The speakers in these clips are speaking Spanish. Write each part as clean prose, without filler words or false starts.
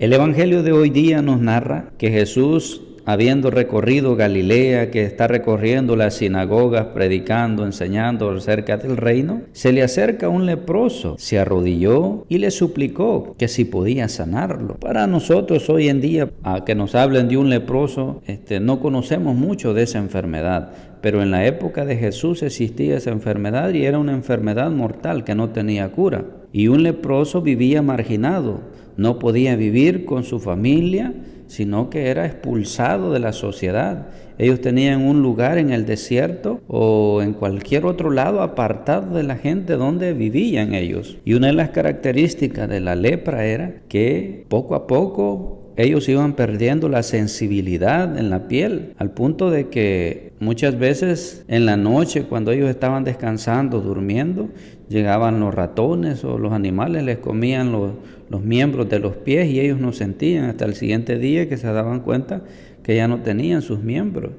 El Evangelio de hoy día nos narra que Jesús, habiendo recorrido Galilea, que está recorriendo las sinagogas, predicando, enseñando acerca del reino, se le acerca un leproso, se arrodilló y le suplicó que si podía sanarlo. Para nosotros hoy en día, a que nos hablen de un leproso, no conocemos mucho de esa enfermedad, pero en la época de Jesús existía esa enfermedad y era una enfermedad mortal que no tenía cura. Y un leproso vivía marginado, no podía vivir con su familia, sino que era expulsado de la sociedad. Ellos tenían un lugar en el desierto o en cualquier otro lado apartado de la gente donde vivían ellos. Y una de las características de la lepra era que poco a poco ellos iban perdiendo la sensibilidad en la piel, al punto de que muchas veces en la noche, cuando ellos estaban descansando, durmiendo, llegaban los ratones o los animales, les comían los miembros de los pies y ellos no sentían hasta el siguiente día que se daban cuenta que ya no tenían sus miembros.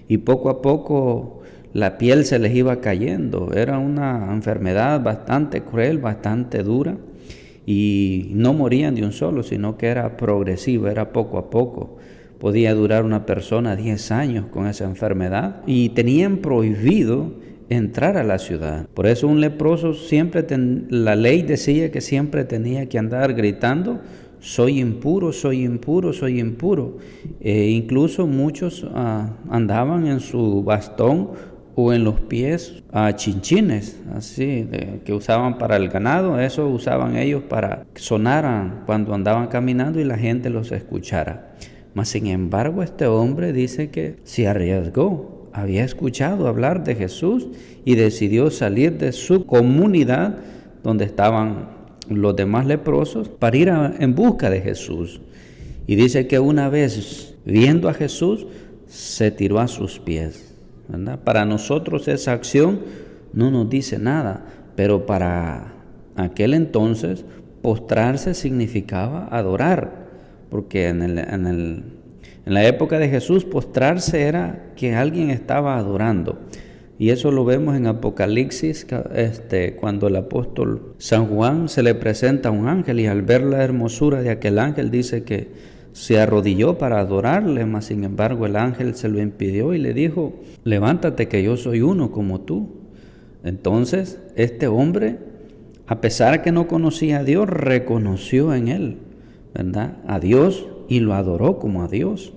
Y poco a poco la piel se les iba cayendo. Era una enfermedad bastante cruel, bastante dura. Y no morían de un solo, sino que era progresivo, era poco a poco. Podía durar una persona 10 años con esa enfermedad y tenían prohibido entrar a la ciudad. Por eso un leproso la ley decía que siempre tenía que andar gritando: soy impuro, soy impuro, soy impuro. Incluso muchos andaban en su bastón o en los pies chinchines, así, que usaban para el ganado. Eso usaban ellos para que sonaran cuando andaban caminando y la gente los escuchara. Mas sin embargo, este hombre dice que se arriesgó, había escuchado hablar de Jesús y decidió salir de su comunidad donde estaban los demás leprosos para ir en busca de Jesús. Y dice que una vez viendo a Jesús, se tiró a sus pies, ¿verdad? Para nosotros esa acción no nos dice nada, pero para aquel entonces postrarse significaba adorar, porque en la época de Jesús postrarse era que alguien estaba adorando. Y eso lo vemos en Apocalipsis, cuando el apóstol San Juan se le presenta a un ángel y al ver la hermosura de aquel ángel dice que se arrodilló para adorarle, mas sin embargo el ángel se lo impidió y le dijo: levántate que yo soy uno como tú. Entonces este hombre, a pesar que no conocía a Dios, reconoció en él, ¿verdad?, a Dios y lo adoró como a Dios.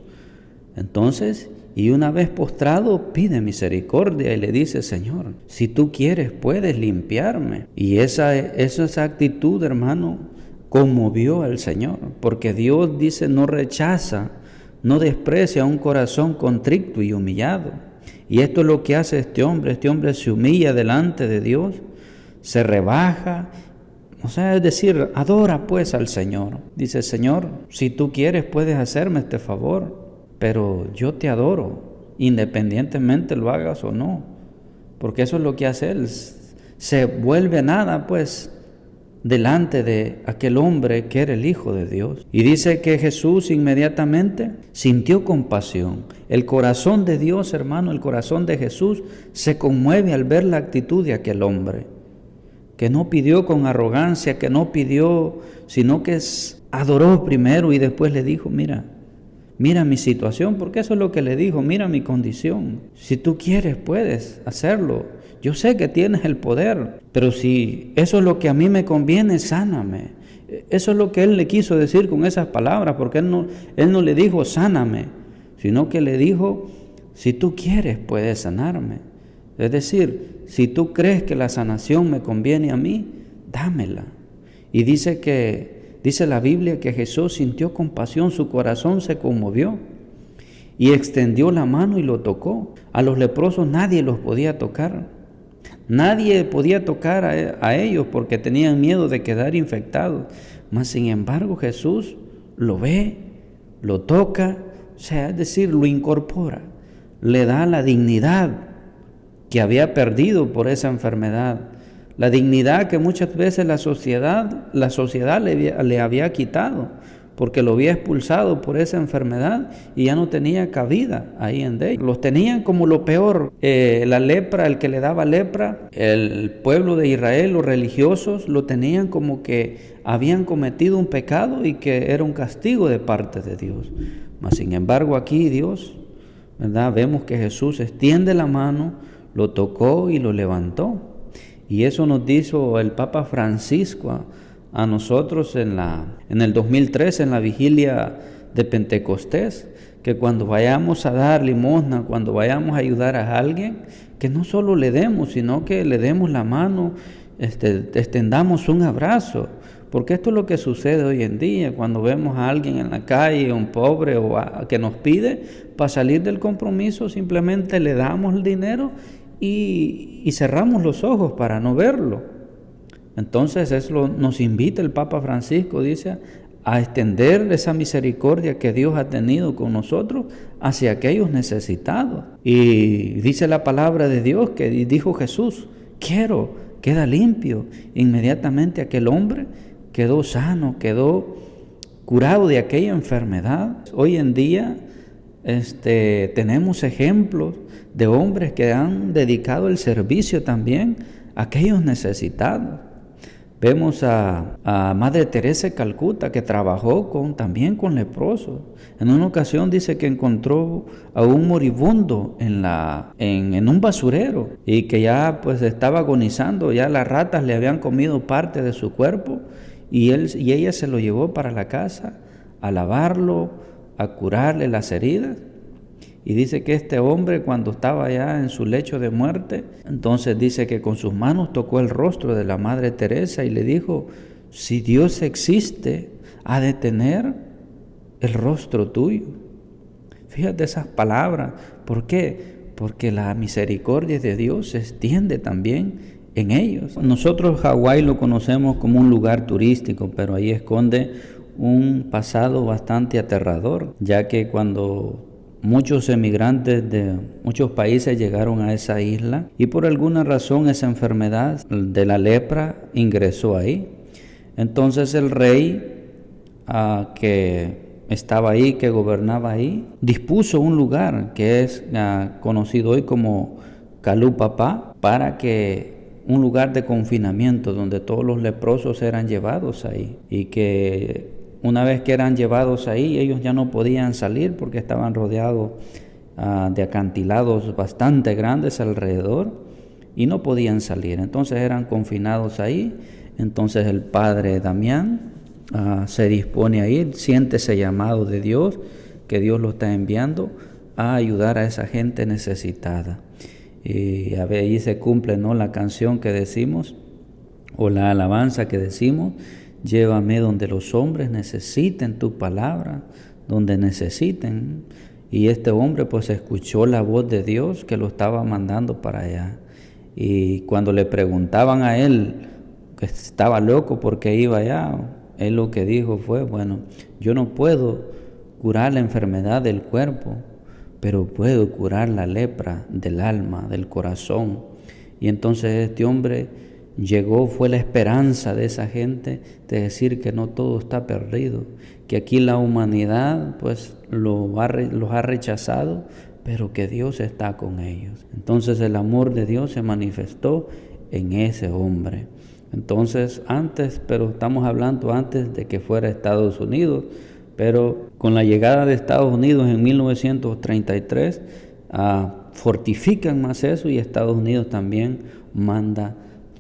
Entonces, y una vez postrado, pide misericordia y le dice: Señor, si tú quieres, puedes limpiarme. Y esa actitud, hermano, conmovió al Señor, porque Dios dice no rechaza, no desprecia un corazón contrito y humillado. Y esto es lo que hace este hombre se humilla delante de Dios, se rebaja, es decir, adora pues al Señor. Dice: Señor, si tú quieres puedes hacerme este favor, pero yo te adoro, independientemente lo hagas o no, porque eso es lo que hace él, se vuelve nada pues delante de aquel hombre que era el Hijo de Dios. Y dice que Jesús inmediatamente sintió compasión. El corazón de Dios, hermano, el corazón de Jesús se conmueve al ver la actitud de aquel hombre, que no pidió con arrogancia, que no pidió, sino que adoró primero y después le dijo: mira mi situación, porque eso es lo que le dijo: mira mi condición, si tú quieres puedes hacerlo, yo sé que tienes el poder, pero si eso es lo que a mí me conviene, sáname. Eso es lo que él le quiso decir con esas palabras, porque él no le dijo sáname, sino que le dijo: si tú quieres puedes sanarme. Es decir, si tú crees que la sanación me conviene a mí, dámela. Y dice la Biblia que Jesús sintió compasión, su corazón se conmovió y extendió la mano y lo tocó. A los leprosos nadie los podía tocar. Nadie podía tocar a ellos porque tenían miedo de quedar infectados. Mas sin embargo Jesús lo ve, lo toca, es decir, lo incorpora, le da la dignidad que había perdido por esa enfermedad, la dignidad que muchas veces la sociedad le había quitado, porque lo había expulsado por esa enfermedad y ya no tenía cabida ahí en ellos. Los tenían como lo peor, la lepra, el que le daba lepra, el pueblo de Israel, los religiosos, lo tenían como que habían cometido un pecado y que era un castigo de parte de Dios. Mas sin embargo aquí Dios, ¿verdad? Vemos que Jesús extiende la mano, lo tocó y lo levantó. Y eso nos dijo el Papa Francisco a nosotros en el 2003, en la vigilia de Pentecostés, que cuando vayamos a dar limosna, cuando vayamos a ayudar a alguien, que no solo le demos, sino que le demos la mano, extendamos un abrazo. Porque esto es lo que sucede hoy en día, cuando vemos a alguien en la calle, un pobre que nos pide, para salir del compromiso simplemente le damos el dinero y cerramos los ojos para no verlo. Entonces nos invita el Papa Francisco, dice, a extender esa misericordia que Dios ha tenido con nosotros hacia aquellos necesitados. Y dice la palabra de Dios que dijo Jesús, queda limpio. Inmediatamente aquel hombre quedó sano, quedó curado de aquella enfermedad. Hoy en día tenemos ejemplos de hombres que han dedicado el servicio también a aquellos necesitados. Vemos a Madre Teresa de Calcuta, que trabajó también con leprosos. En una ocasión dice que encontró a un moribundo en un basurero y que ya pues estaba agonizando, ya las ratas le habían comido parte de su cuerpo y ella se lo llevó para la casa a lavarlo, a curarle las heridas. Y dice que este hombre, cuando estaba ya en su lecho de muerte, entonces dice que con sus manos tocó el rostro de la Madre Teresa y le dijo, si Dios existe, ha de tener el rostro tuyo. Fíjate esas palabras. ¿Por qué? Porque la misericordia de Dios se extiende también en ellos. Nosotros Hawái lo conocemos como un lugar turístico, pero ahí esconde un pasado bastante aterrador, ya que cuando muchos emigrantes de muchos países llegaron a esa isla y por alguna razón esa enfermedad de la lepra ingresó ahí. Entonces el rey que estaba ahí, que gobernaba ahí, dispuso un lugar que es conocido hoy como Calupapá, para que un lugar de confinamiento donde todos los leprosos eran llevados ahí y que una vez que eran llevados ahí, ellos ya no podían salir porque estaban rodeados de acantilados bastante grandes alrededor y no podían salir. Entonces eran confinados ahí. Entonces el padre Damián se dispone a ir, siente ese llamado de Dios, que Dios lo está enviando a ayudar a esa gente necesitada. Y a ver, ahí se cumple, ¿no?, la canción que decimos o la alabanza que decimos: llévame donde los hombres necesiten tu palabra, donde necesiten. Y este hombre pues escuchó la voz de Dios que lo estaba mandando para allá. Y cuando le preguntaban a él que estaba loco porque iba allá, él lo que dijo fue: bueno, yo no puedo curar la enfermedad del cuerpo, pero puedo curar la lepra del alma, del corazón. Y entonces este hombre llegó, fue la esperanza de esa gente de decir que no todo está perdido, que aquí la humanidad pues los ha rechazado, pero que Dios está con ellos. Entonces el amor de Dios se manifestó en ese hombre. Entonces pero estamos hablando antes de que fuera Estados Unidos, pero con la llegada de Estados Unidos en 1933 fortifican más eso y Estados Unidos también manda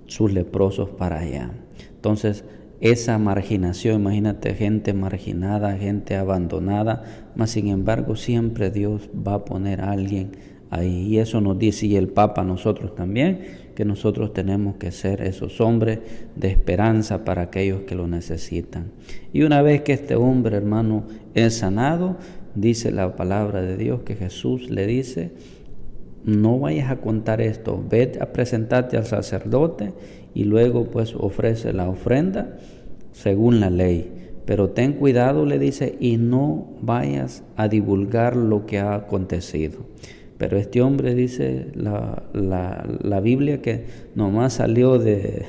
sus leprosos para allá. Entonces esa marginación, imagínate, gente marginada, gente abandonada, mas sin embargo siempre Dios va a poner a alguien ahí, y eso nos dice, y el Papa a nosotros también, que nosotros tenemos que ser esos hombres de esperanza para aquellos que lo necesitan. Y una vez que este hombre, hermano, es sanado, dice la palabra de Dios que Jesús le dice: no vayas a contar esto, vete a presentarte al sacerdote y luego pues ofrece la ofrenda según la ley. Pero ten cuidado, le dice, y no vayas a divulgar lo que ha acontecido. Pero este hombre, dice la Biblia, que nomás salió de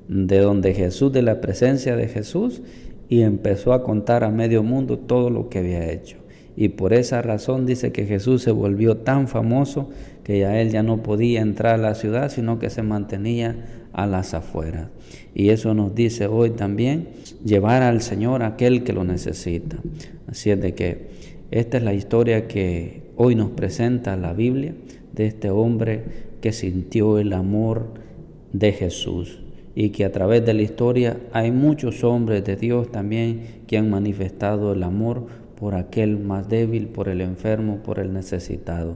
donde Jesús, de la presencia de Jesús, y empezó a contar a medio mundo todo lo que había hecho. Y por esa razón dice que Jesús se volvió tan famoso que ya él ya no podía entrar a la ciudad, sino que se mantenía a las afueras. Y eso nos dice hoy también, llevar al Señor a aquel que lo necesita. Así es de que esta es la historia que hoy nos presenta la Biblia, de este hombre que sintió el amor de Jesús, y que a través de la historia hay muchos hombres de Dios también que han manifestado el amor por aquel más débil, por el enfermo, por el necesitado.